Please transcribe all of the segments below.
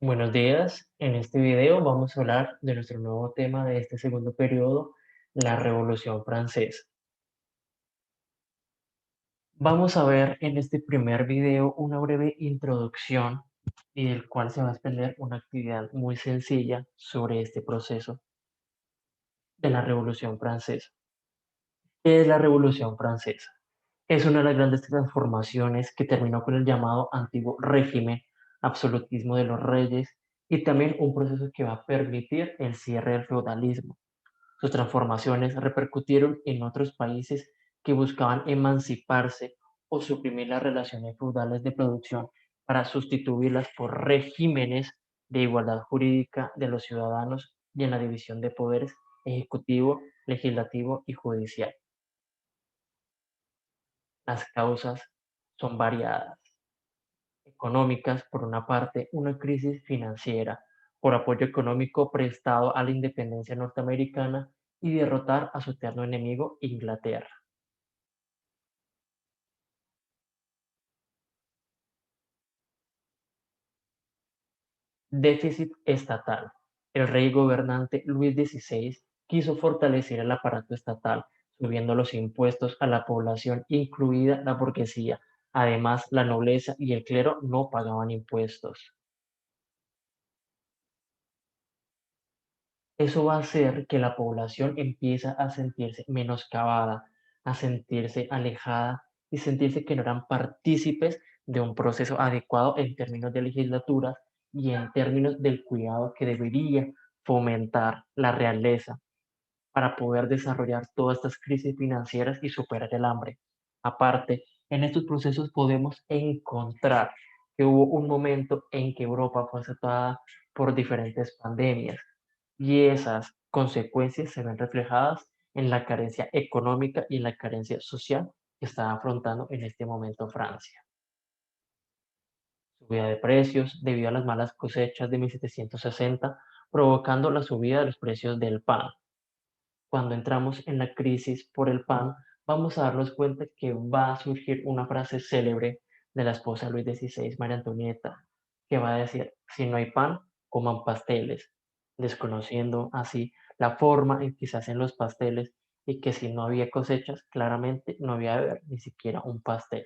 Buenos días, en este video vamos a hablar de nuestro nuevo tema de este segundo periodo, la Revolución Francesa. Vamos a ver en este primer video una breve introducción y del cual se va a desprender una actividad muy sencilla sobre este proceso de la Revolución Francesa. ¿Qué es la Revolución Francesa? Es una de las grandes transformaciones que terminó con el llamado antiguo régimen, absolutismo de los reyes, y también un proceso que va a permitir el cierre del feudalismo. Sus transformaciones repercutieron en otros países que buscaban emanciparse o suprimir las relaciones feudales de producción para sustituirlas por regímenes de igualdad jurídica de los ciudadanos y en la división de poderes ejecutivo, legislativo y judicial. Las causas son variadas: económicas, por una parte, una crisis financiera, por apoyo económico prestado a la independencia norteamericana y derrotar a su eterno enemigo, Inglaterra. Déficit estatal. El rey gobernante Luis XVI quiso fortalecer el aparato estatal, subiendo los impuestos a la población, incluida la burguesía. Además, la nobleza y el clero no pagaban impuestos. Eso va a hacer que la población empiece a sentirse menoscabada, a sentirse alejada y sentirse que no eran partícipes de un proceso adecuado en términos de legislatura y en términos del cuidado que debería fomentar la realeza para poder desarrollar todas estas crisis financieras y superar el hambre. Aparte, en estos procesos podemos encontrar que hubo un momento en que Europa fue azotada por diferentes pandemias y esas consecuencias se ven reflejadas en la carencia económica y en la carencia social que está afrontando en este momento Francia. Subida de precios debido a las malas cosechas de 1760, provocando la subida de los precios del pan. Cuando entramos en la crisis por el pan, vamos a darnos cuenta que va a surgir una frase célebre de la esposa de Luis XVI, María Antonieta, que va a decir: si no hay pan, coman pasteles, desconociendo así la forma en que se hacen los pasteles y que si no había cosechas, claramente no había de haber ni siquiera un pastel.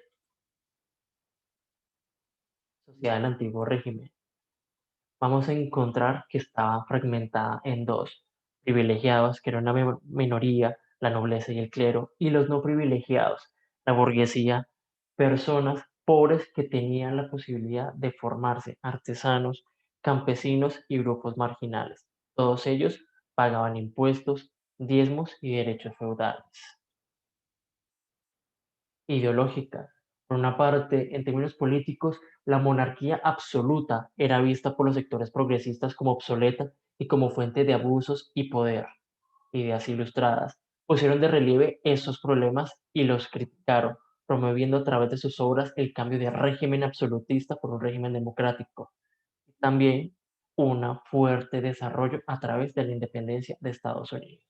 Sociedad del antiguo régimen. Vamos a encontrar que estaba fragmentada en dos: privilegiados, que era una minoría, la nobleza y el clero, y los no privilegiados, la burguesía, personas pobres que tenían la posibilidad de formarse, artesanos, campesinos y grupos marginales. Todos ellos pagaban impuestos, diezmos y derechos feudales. Ideológica. Por una parte, en términos políticos, la monarquía absoluta era vista por los sectores progresistas como obsoleta y como fuente de abusos y poder. Ideas ilustradas pusieron de relieve esos problemas y los criticaron, promoviendo a través de sus obras el cambio de régimen absolutista por un régimen democrático. También un fuerte desarrollo a través de la independencia de Estados Unidos.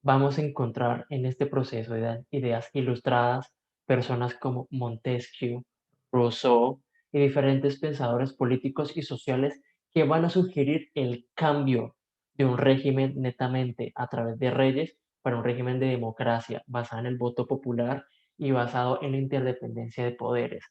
Vamos a encontrar en este proceso de ideas ilustradas personas como Montesquieu, Rousseau y diferentes pensadores políticos y sociales que van a sugerir el cambio de un régimen netamente a través de reyes para un régimen de democracia basado en el voto popular y basado en la interdependencia de poderes.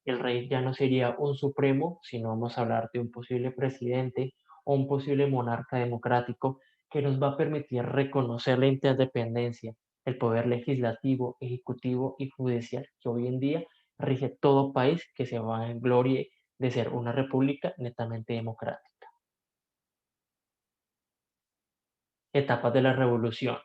El rey ya no sería un supremo, sino vamos a hablar de un posible presidente o un posible monarca democrático que nos va a permitir reconocer la interdependencia, el poder legislativo, ejecutivo y judicial que hoy en día rige todo país que se va en gloria de ser una república netamente democrática. Etapas de la revolución.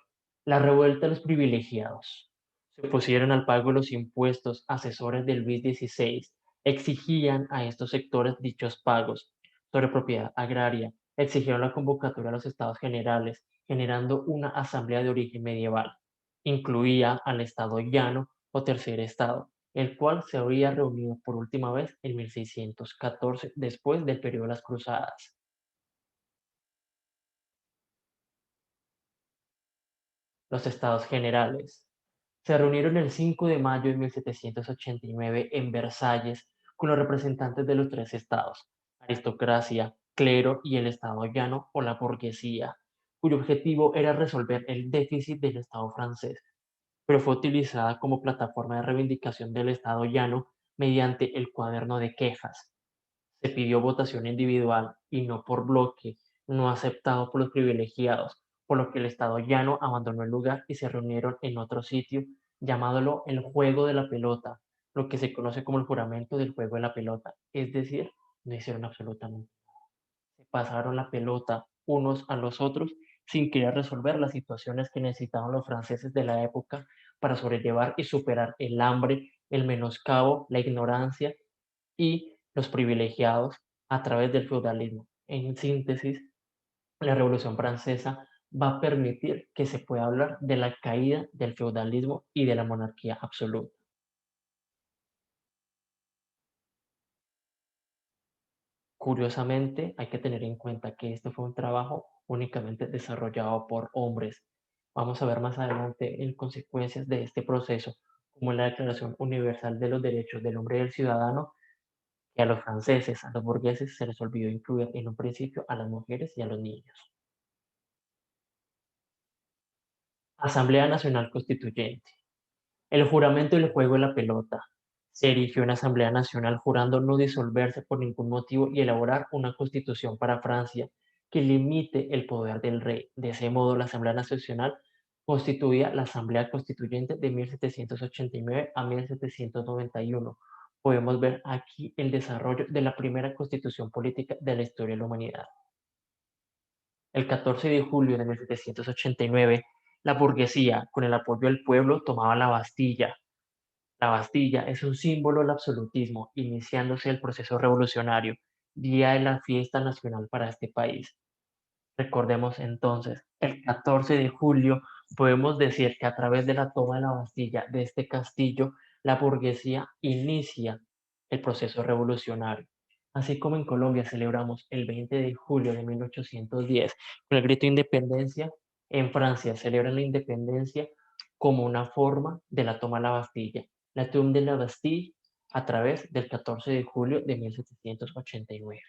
La revuelta de los privilegiados. Se opusieron al pago de los impuestos. Asesores de Luis XVI exigían a estos sectores dichos pagos sobre propiedad agraria. Exigieron la convocatoria a los estados generales, generando una asamblea de origen medieval. Incluía al estado llano o tercer estado, el cual se habría reunido por última vez en 1614, después del periodo de las cruzadas. Los estados generales. Se reunieron el 5 de mayo de 1789 en Versalles con los representantes de los tres estados, aristocracia, clero y el estado llano o la burguesía, cuyo objetivo era resolver el déficit del estado francés, pero fue utilizada como plataforma de reivindicación del estado llano mediante el cuaderno de quejas. Se pidió votación individual y no por bloque, no aceptado por los privilegiados, por lo que el Estado llano abandonó el lugar y se reunieron en otro sitio, llamándolo el juego de la pelota, lo que se conoce como el juramento del juego de la pelota, es decir, no hicieron absolutamente nada. Se pasaron la pelota unos a los otros sin querer resolver las situaciones que necesitaban los franceses de la época para sobrellevar y superar el hambre, el menoscabo, la ignorancia y los privilegiados a través del feudalismo. En síntesis, la Revolución Francesa va a permitir que se pueda hablar de la caída del feudalismo y de la monarquía absoluta. Curiosamente, hay que tener en cuenta que este fue un trabajo únicamente desarrollado por hombres. Vamos a ver más adelante en consecuencias de este proceso, como en la Declaración Universal de los Derechos del Hombre y del Ciudadano, que a los franceses, a los burgueses, se les olvidó incluir en un principio a las mujeres y a los niños. Asamblea Nacional Constituyente. El juramento del juego de la pelota. Se erigió una Asamblea Nacional jurando no disolverse por ningún motivo y elaborar una constitución para Francia que limite el poder del rey. De ese modo, la Asamblea Nacional constituía la Asamblea Constituyente de 1789 a 1791. Podemos ver aquí el desarrollo de la primera constitución política de la historia de la humanidad. El 14 de julio de 1789, la burguesía, con el apoyo del pueblo, tomaba la Bastilla. La Bastilla es un símbolo del absolutismo, iniciándose el proceso revolucionario, día de la fiesta nacional para este país. Recordemos entonces, el 14 de julio podemos decir que a través de la toma de la Bastilla, de este castillo, la burguesía inicia el proceso revolucionario. Así como en Colombia celebramos el 20 de julio de 1810 con el grito de independencia, en Francia celebran la independencia como una forma de la toma de la Bastilla, la toma de la Bastille a través del 14 de julio de 1789.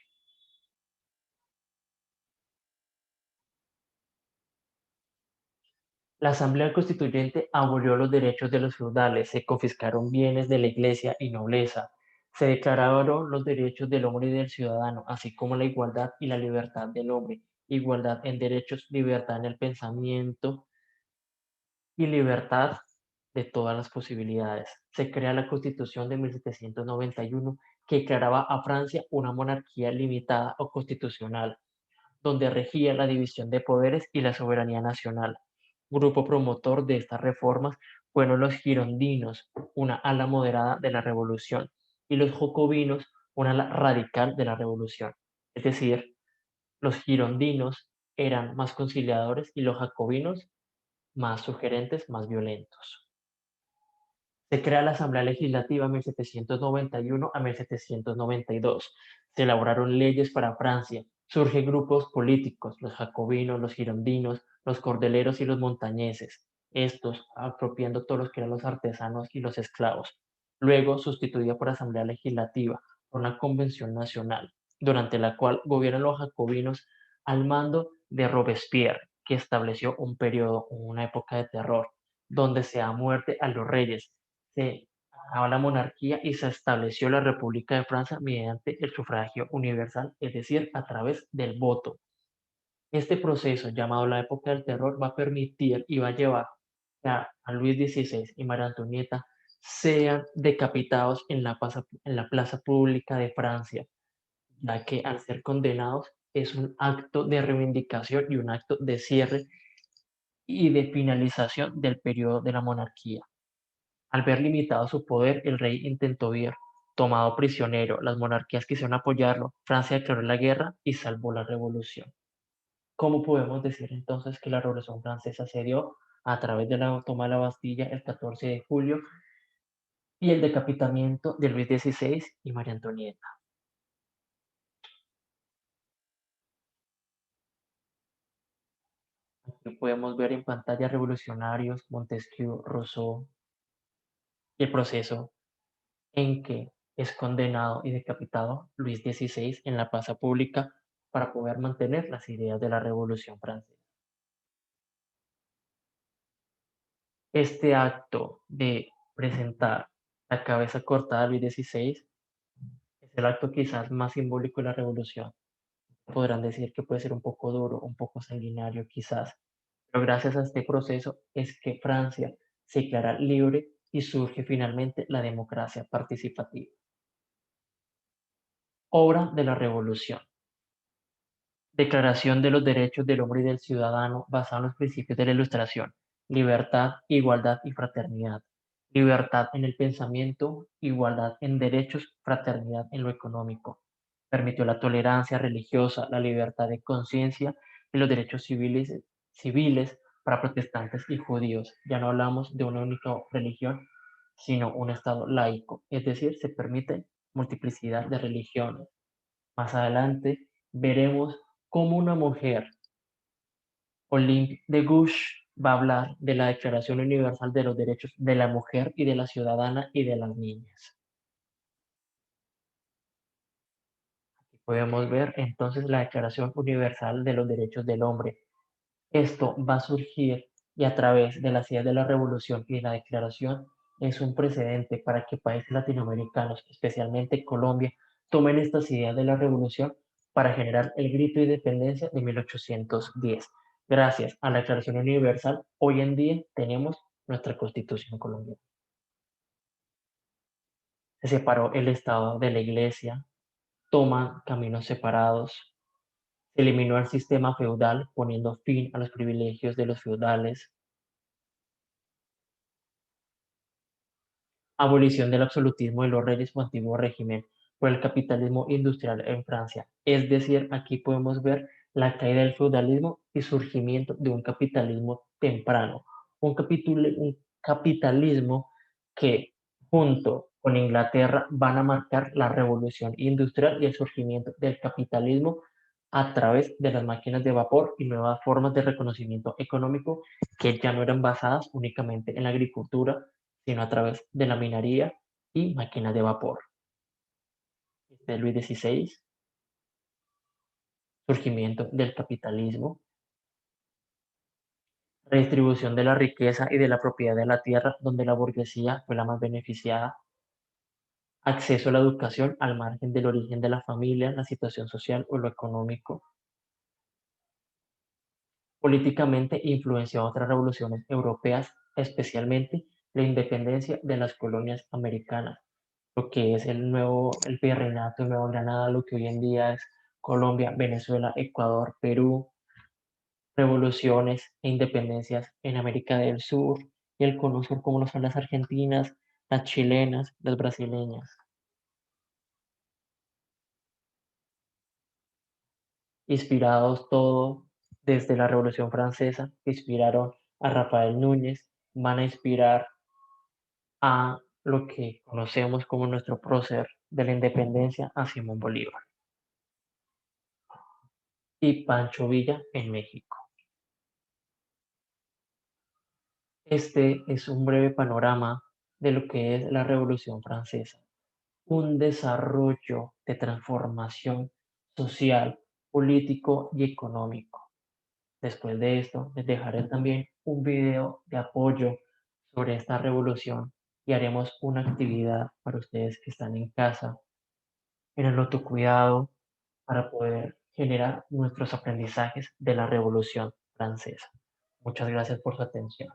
La Asamblea Constituyente abolió los derechos de los feudales, se confiscaron bienes de la iglesia y nobleza, se declararon los derechos del hombre y del ciudadano, así como la igualdad y la libertad del hombre, igualdad en derechos, libertad en el pensamiento y libertad de todas las posibilidades. Se crea la Constitución de 1791 que declaraba a Francia una monarquía limitada o constitucional donde regía la división de poderes y la soberanía nacional. Grupo promotor de estas reformas fueron los girondinos, una ala moderada de la revolución, y los jacobinos, una ala radical de la revolución. Es decir, los girondinos eran más conciliadores y los jacobinos más sugerentes, más violentos. Se crea la Asamblea Legislativa 1791 a 1792. Se elaboraron leyes para Francia. Surgen grupos políticos, los jacobinos, los girondinos, los cordeleros y los montañeses. Estos apropiando todos los que eran los artesanos y los esclavos. Luego sustituida por Asamblea Legislativa, por una convención nacional, durante la cual gobiernan los jacobinos al mando de Robespierre, que estableció un periodo, una época de terror, donde se da muerte a los reyes, se acabó la monarquía y se estableció la República de Francia mediante el sufragio universal, es decir, a través del voto. Este proceso, llamado la época del terror, va a permitir y va a llevar a Luis XVI y María Antonieta sean decapitados en la plaza pública de Francia, ya que al ser condenados es un acto de reivindicación y un acto de cierre y de finalización del periodo de la monarquía. Al ver limitado su poder, el rey intentó huir. Tomado prisionero, las monarquías quisieron apoyarlo. Francia declaró la guerra y salvó la revolución. ¿Cómo podemos decir entonces que la Revolución Francesa se dio? A través de la toma de la Bastilla el 14 de julio y el decapitamiento de Luis XVI y María Antonieta. Aquí podemos ver en pantalla revolucionarios, Montesquieu, Rousseau. y el proceso en que es condenado y decapitado Luis XVI en la plaza pública para poder mantener las ideas de la Revolución Francesa. Este acto de presentar la cabeza cortada de Luis XVI es el acto quizás más simbólico de la revolución. Podrán decir que puede ser un poco duro, un poco sanguinario quizás, pero gracias a este proceso es que Francia se declara libre y surge finalmente la democracia participativa. Obra de la revolución. Declaración de los Derechos del Hombre y del Ciudadano basada en los principios de la Ilustración: libertad, igualdad y fraternidad. Libertad en el pensamiento, igualdad en derechos, fraternidad en lo económico. Permitió la tolerancia religiosa, la libertad de conciencia y los derechos civiles para protestantes y judíos. Ya no hablamos de una única religión, sino un Estado laico, es decir, se permite multiplicidad de religiones. Más adelante veremos cómo una mujer, Olympe de Gouges, va a hablar de la Declaración Universal de los Derechos de la Mujer y de la Ciudadana y de las Niñas. Aquí podemos ver entonces la Declaración Universal de los Derechos del Hombre. Esto va a surgir y a través de las ideas de la revolución y de la declaración es un precedente para que países latinoamericanos, especialmente Colombia, tomen estas ideas de la revolución para generar el grito de independencia de 1810. Gracias a la Declaración Universal, hoy en día tenemos nuestra Constitución colombiana. Se separó el Estado de la Iglesia, toman caminos separados, se eliminó el sistema feudal poniendo fin a los privilegios de los feudales. Abolición del absolutismo de los reyes o antiguo régimen por el capitalismo industrial en Francia. Es decir, aquí podemos ver la caída del feudalismo y surgimiento de un capitalismo temprano. Un capitalismo que junto con Inglaterra van a marcar la revolución industrial y el surgimiento del capitalismo a través de las máquinas de vapor y nuevas formas de reconocimiento económico que ya no eran basadas únicamente en la agricultura, sino a través de la minería y máquinas de vapor. Este Luis XVI, surgimiento del capitalismo, redistribución de la riqueza y de la propiedad de la tierra, donde la burguesía fue la más beneficiada, acceso a la educación al margen del origen de la familia, la situación social o lo económico. Políticamente influenció a otras revoluciones europeas, especialmente la independencia de las colonias americanas, lo que es el virreinato de Nueva Granada, lo que hoy en día es Colombia, Venezuela, Ecuador, Perú, revoluciones e independencias en América del Sur y el Cono Sur, como lo son las argentinas, las chilenas, las brasileñas. Inspirados todo desde la Revolución Francesa, que inspiraron a Rafael Núñez, van a inspirar a lo que conocemos como nuestro prócer de la independencia, a Simón Bolívar y Pancho Villa en México. Este es un breve panorama de lo que es la Revolución Francesa, un desarrollo de transformación social, político y económico. Después de esto, les dejaré también un video de apoyo sobre esta revolución y haremos una actividad para ustedes que están en casa, en el autocuidado, para poder generar nuestros aprendizajes de la Revolución Francesa. Muchas gracias por su atención.